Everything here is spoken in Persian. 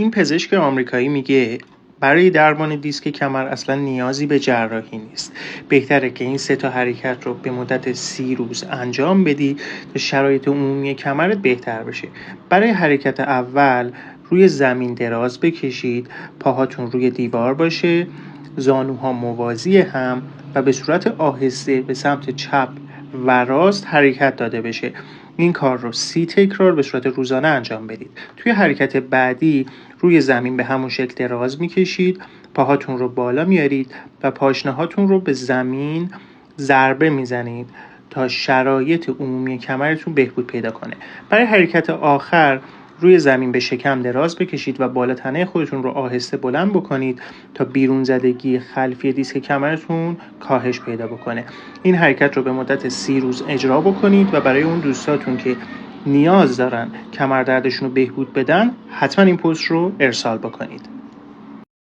این پزشک آمریکایی میگه برای درمان دیسک کمر اصلا نیازی به جراحی نیست. بهتره که این 3 حرکت رو به مدت 30 روز انجام بدی تا شرایط عمومی کمرت بهتر بشه. برای حرکت اول روی زمین دراز بکشید، پاهاتون روی دیوار باشه، زانوها موازی هم و به صورت آهسته به سمت چپ و راست حرکت داده بشه. این کار رو 30 تکرار به صورت روزانه انجام بدید. توی حرکت بعدی روی زمین به همون شکل دراز میکشید، پاهاتون رو بالا میارید و پاشنهاتون رو به زمین ضربه میزنید تا شرایط عمومی کمرتون بهبود پیدا کنه. برای حرکت آخر روی زمین به شکم دراز بکشید و بالا تنه خودتون رو آهسته بلند بکنید تا بیرون زدگی خلفی دیسک کمرتون کاهش پیدا بکنه. این حرکت رو به مدت 30 روز اجرا بکنید و برای اون دوستاتون که نیاز دارن کمر دردشون رو بهبود بدن حتما این پست رو ارسال بکنید.